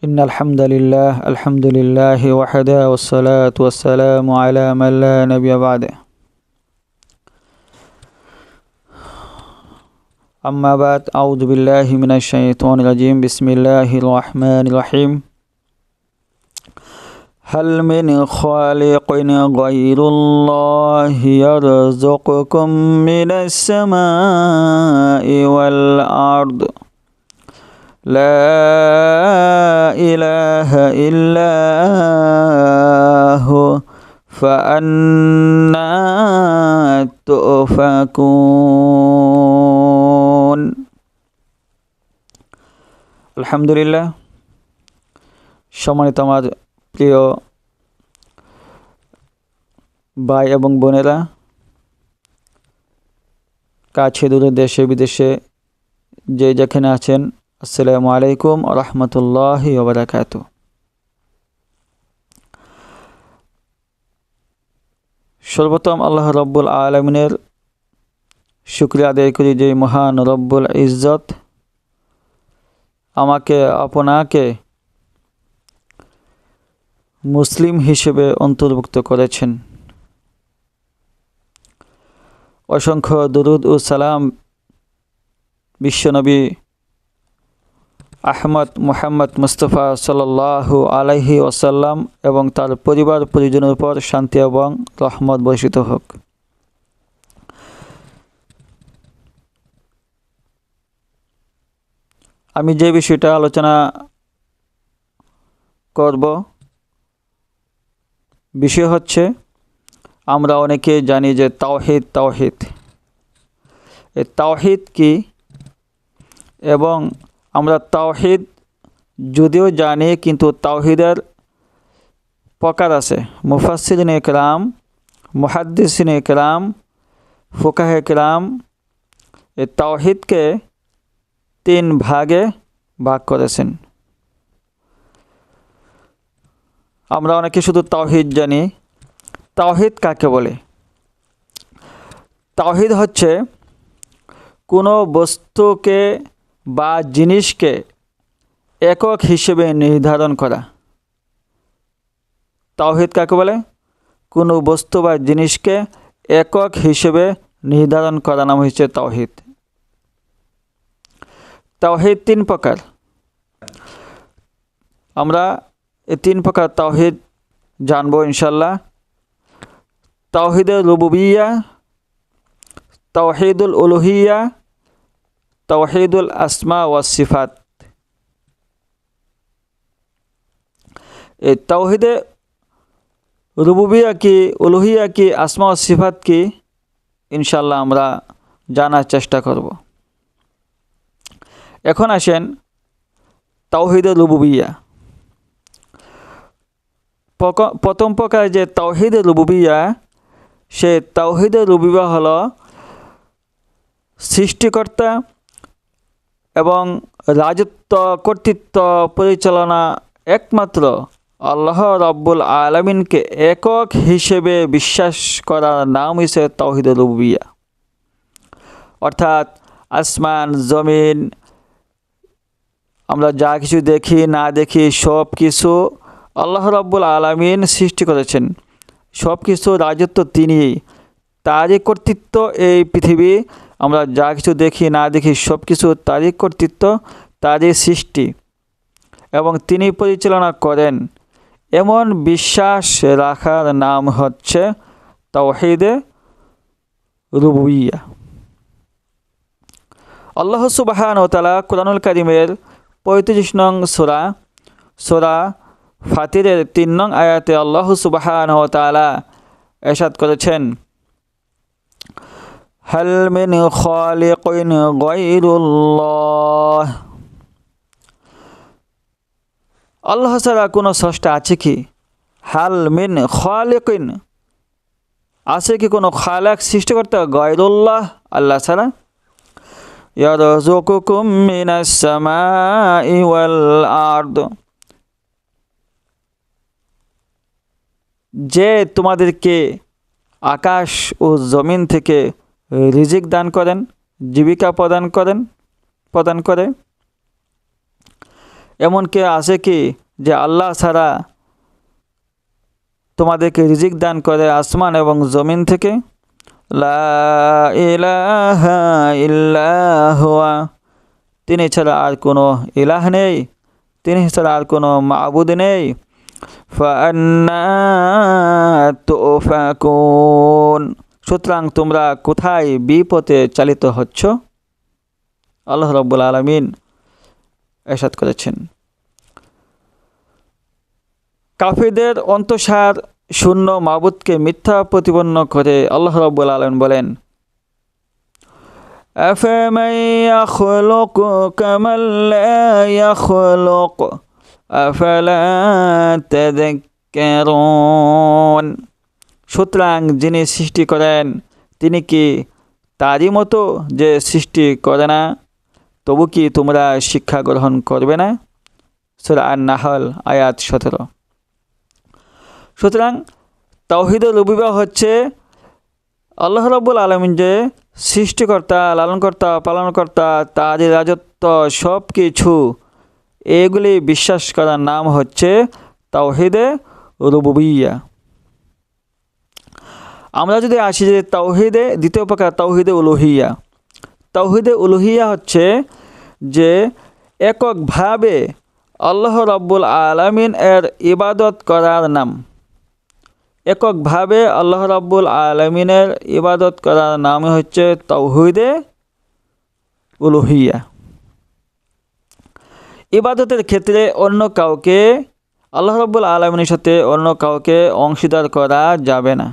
إن الحمد لله وحده والصلاة والسلام على من لا نبي بعده أما بعد أعوذ بالله من الشيطان الرجيم بسم الله الرحمن الرحيم هل من خالق غير الله يرزقكم من السماء والأرض لا إله إلا هو فأنا تؤفكون আলহামদুলিল্লাহ। সম্মানিত আমার প্রিয় ভাই এবং বোনেরা, কাছে দূরে দেশে বিদেশে যে যেখানে আছেন, আসসালামু আলাইকুম ওয়া রাহমাতুল্লাহি ওয়া বারাকাতুহু। সর্বপ্রথম আল্লাহ রব্বুল আলামিনের শুকরিয়া আদায় করি যে মহান রব্বুল ইজ্জত আমাকে আপনাকে মুসলিম হিসেবে অন্তর্ভুক্ত করেছেন। অসংখ্য দুরুদ ও সালাম বিশ্বনবী আহমদ মুহাম্মদ মুস্তাফা সাল্লাল্লাহু আলাইহি ওয়াসাল্লাম এবং তার পরিবার পরিজনের উপর শান্তি এবং রহমত বর্ষিত হোক। আমি যে বিষয়টা আলোচনা করব বিষয় হচ্ছে, আমরা অনেকে জানি যে তাওহীদ এই তাওহীদ কি, এবং আমরা তাওহীদ যদিও জানি কিন্তু তাওহীদের প্রকার আছে। মুফাসসিরিনে কেরাম, মুহাদ্দিসিনে কেরাম, ফুকাহে কেরাম এই তাওহীদকে 3 ভাগে ভাগ করেছেন। আমরা অনেকে শুধু তাওহীদ জানি। তাওহীদ কাকে বলে? তাওহীদ হচ্ছে কোনো বস্তুকে বা জিনিসকে একক হিসেবে নির্ধারণ করা। তাওহীদ কাকে বলে? কোনো বস্তু বা জিনিসকে একক হিসেবে নির্ধারণ করা নাম হচ্ছে তাওহীদ। তাওহীদ 3 প্রকার। আমরা এই 3 প্রকার তাওহীদ জানবো ইনশাআল্লাহ। তাওহীদুল রুবুবিয়্যা, তাওহীদুল উলুহিয়্যা, তাওহীদুল আসমা ওয়াস সিফাত। এই তাওহীদে রুবুবিয়্যা কি, উলুহিয়্যা কি, আসমা ওয়াস সিফাত কি, ইনশাআল্লাহ আমরা জানার চেষ্টা করব। এখন আসেন তাওহীদুল রুবুবিয়্যা। প্রথম প্রকার যে তাওহীদুল রুবুবিয়্যা, সে তাওহীদুল রুবুবিয়্যা হলো সৃষ্টিকর্তা এবং রাজত্ব, কর্তৃত্ব, পরিচালনা একমাত্র আল্লাহ রাব্বুল আলামিনকে একক হিসেবে বিশ্বাস করার নাম হচ্ছে তাওহীদুল রুবুবিয়্যা। অর্থাৎ আসমান জমিন, আমরা যা কিছু দেখি না দেখি সব কিছু আল্লাহ রাব্বুল আলামিন সৃষ্টি করেছেন। সব কিছু রাজত্ব তিনিই, তারই কর্তৃত্ব এই পৃথিবী। আমরা যা কিছু দেখি না দেখি সব কিছু তারই কর্তৃত্ব, তারই সৃষ্টি, এবং তিনি পরিচালনা করেন। এমন বিশ্বাস রাখার নাম হচ্ছে তাওহীদে রুবুবিয়্যা। আল্লাহ সুবহানাহু ওয়া তাআলা কুরআনুল কারীমের 35 নং সূরা ফাতিরের 3 নং আয়াতে আল্লাহ সুবহানাহু ওয়া তাআলা ইরশাদ করেছেন, হাল মিন খালিকিন গায়রুল্লাহ। আল্লাহ ছাড়া কোনো স্রষ্টা আছে কি? হাল মিন খালিকিন, আছে কি কোনো খালেক, সৃষ্টিকর্তা? গায়রুল্লাহ, আল্লাহ ছাড়া। ইয়ারযুকুকুম মিনাস সামাই ওয়াল আরদ, যে তোমাদেরকে আকাশ ও জমিন থেকে রিজিক দান করেন, জীবিকা প্রদান করে। এমন কে আছে কি যে আল্লাহ ছাড়া তোমাদেরকে রিজিক দান করে আসমান এবং জমিন থেকে? লা ইলাহা ইল্লা হুয়া, তিনি ছাড়া আর কোনো ইলাহ নেই, তিনি ছাড়া আর কোনো মাবুদ নেই। ফাআন্না তুফাকুন, সুতরাং তোমরা কোথায় বিপথে চালিত হচ্ছ? আল্লাহ রাব্বুল আলামিন ইরশাদ করেছেন। কাফিরদের অন্তঃসার শূন্য মাবুদকে মিথ্যা প্রতিপন্ন করে আল্লাহ রাব্বুল আলামিন বলেন, আফামান ইয়াখলুকু কামান লা ইয়াখলুক আফালা তাযাক্কারুন, সুতরাং যিনি সৃষ্টি করেন তিনি কি তারই মতো যে সৃষ্টি করে না? তবু কি তোমরা শিক্ষা গ্রহণ করবে না? সূরা আন-নাহল আয়াত 17। সুতরাং তাওহীদুর রুবুবিয়্যাহ হচ্ছে আল্লাহ রাব্বুল আলামিন যে সৃষ্টিকর্তা, লালনকর্তা, পালনকর্তা, তারই রাজত্ব, সব কিছু, এগুলি বিশ্বাস করার নাম হচ্ছে তাওহীদে রুবুবিয়্যাহ। আমরা যদি আসি যে তাওহীদে দ্বিতীয় প্রকার তাওহীদে উলুহিয়্যাহ। তাওহীদে উলুহিয়্যাহ হচ্ছে যে এককভাবে আল্লাহ রাব্বুল আলামিন এর ইবাদত করার নাম। এককভাবে আল্লাহ রাব্বুল আলামিনের ইবাদত করার নাম হচ্ছে তাওহীদে উলুহিয়্যাহ। ইবাদতের ক্ষেত্রে অন্য কাউকে, আল্লাহ রাব্বুল আলামিনের সাথে অন্য কাউকে অংশীদার করা যাবে না।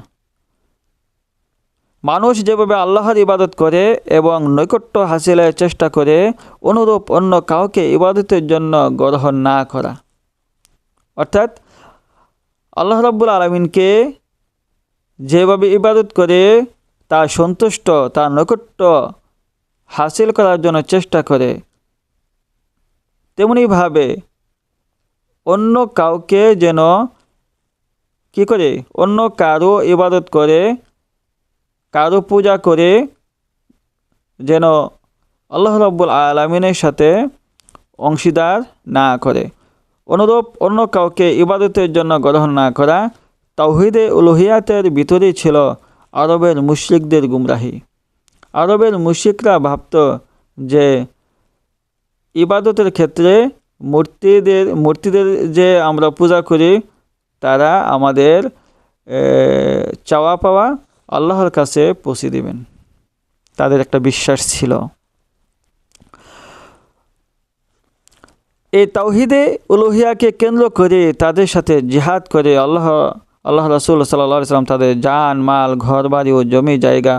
মানুষ যেভাবে আল্লাহর ইবাদত করে এবং নৈকট্য হাসিলের চেষ্টা করে, অনুরূপ অন্য কাউকে ইবাদতের জন্য গ্রহণ না করা। অর্থাৎ আল্লাহ রাব্বুল আলামিনকে যেভাবে ইবাদত করে তার সন্তুষ্ট, তার নৈকট্য হাসিল করার জন্য চেষ্টা করে, তেমনিভাবে অন্য কাউকে যেন কি করে, অন্য কারো ইবাদত করে, কারো পূজা করে যেন আল্লাহ রাব্বুল আলামিনের সাথে অংশীদার না করে, অনুরূপ অন্য কাউকে ইবাদতের জন্য গ্রহণ না করা, তাওহীদে উলুহিয়াতের ভিতরেই ছিল আরবের মুশরিকদের গুমরাহি। আরবের মুশরিকরা ভাবত যে ইবাদতের ক্ষেত্রে মূর্তিদের যে আমরা পূজা করি, তারা আমাদের চাওয়া পাওয়া আল্লাহর কাছে পৌঁছে দিবেন। তাদের একটা বিশ্বাস ছিল। এই তাওহীদে উলুহিয়াকে কেন্দ্র করে তাদের সাথে জিহাদ করে আল্লাহ রাসূল সাল্লাল্লাহু আলাইহি ওয়াসাল্লাম তাদের জান, মাল, ঘর বাড়ি ও জমি জায়গা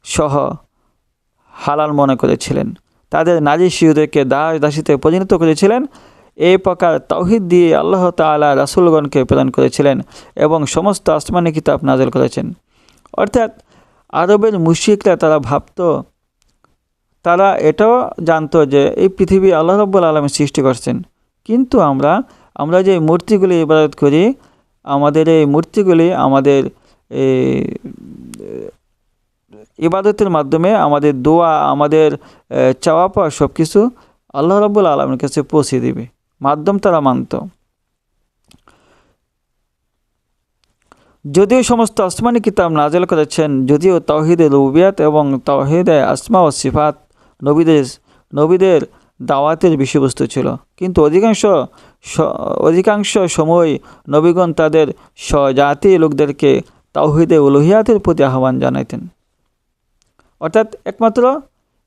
সহ হালাল মনে করেছিলেন। তাদের নারী শিশুদেরকে দাস দাসীতে পরিণত করেছিলেন। এই প্রকার তাওহীদ দিয়ে আল্লাহ তাআলা রাসূলগণকে প্রেরণ করেছিলেন এবং সমস্ত আসমানি কিতাব নাযিল করেছেন। অর্থাৎ আরবের মুশরিকরা তারা ভাবত, তারা এটাও জানতো যে এই পৃথিবী আল্লাহ রাব্বুল আলামিন সৃষ্টি করছেন, কিন্তু আমরা যে মূর্তিগুলি ইবাদত করি, আমাদের এই মূর্তিগুলি আমাদের ইবাদতের মাধ্যমে আমাদের দোয়া, আমাদের চাওয়া পাওয়া সব কিছু আল্লাহ রাব্বুল আলামিনের কাছে পৌঁছে দিবে, মাধ্যম তারা মানত। যদিও সমস্ত আসমানি কিতাব নাযিল করেছেন, যদিও তাওহীদে রুবুবিয়্যাত এবং তাওহীদে আসমা ও সিফাত নবীদের দাওয়াতের বিষয়বস্তু ছিল, কিন্তু অধিকাংশ সময় নবীগণ তাদের স্বজাতি লোকদেরকে তাওহীদে উলুহিয়াতের প্রতি আহ্বান জানাইতেন। অর্থাৎ একমাত্র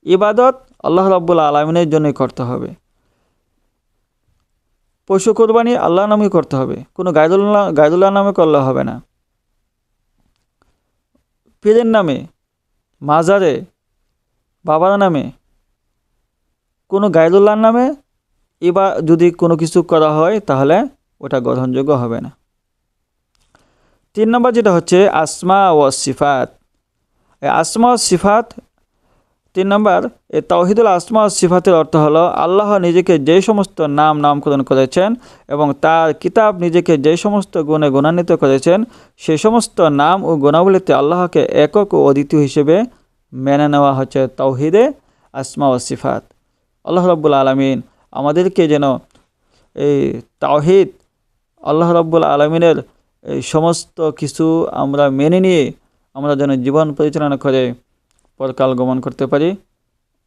ইবাদত আল্লাহ রাব্বুল আলামিনের জন্যই করতে হবে। পশু কোরবানি আল্লাহর নামে করতে হবে, কোনো গায়রুল্লাহ নামে করলে হবে না। পীরের নামে, মাজারে, বাবার নামে, কোনো গায়রুল্লাহর নামে যদি কোনো কিছু করা হয় তাহলে ওটা গ্রহণযোগ্য হবে না। 3 নম্বর যেটা হচ্ছে আসমা ও সিফাত। আসমা ও সিফাত 3 নম্বর, এই তাওহীদুল আসমা ও সিফাতের অর্থ হলো আল্লাহ নিজেকে যে সমস্ত নামকরণ করেছেন এবং তার কিতাব নিজেকে যে সমস্ত গুণে গুণান্বিত করেছেন, সেই সমস্ত নাম ও গুণাবলীতে আল্লাহকে একক ও অদ্বিতীয় হিসেবে মেনে নেওয়া হচ্ছে তাওহীদে আসমা ও সিফাত। আল্লাহ রাব্বুল আলামিন আমাদেরকে যেন এই তাওহীদ আল্লাহ রাব্বুল আলামিনের এই সমস্ত কিছু আমরা মেনে নিয়ে আমরা যেন জীবন পরিচালনা করে পরকাল গমন করতে পারি।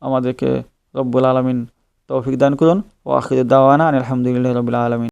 আমাদেরকে রব্বুল আলামিন তৌফিক দান করুন। ওয়া আখিরু দাওয়ানা আলহামদুলিল্লাহি রাব্বিল আলামিন।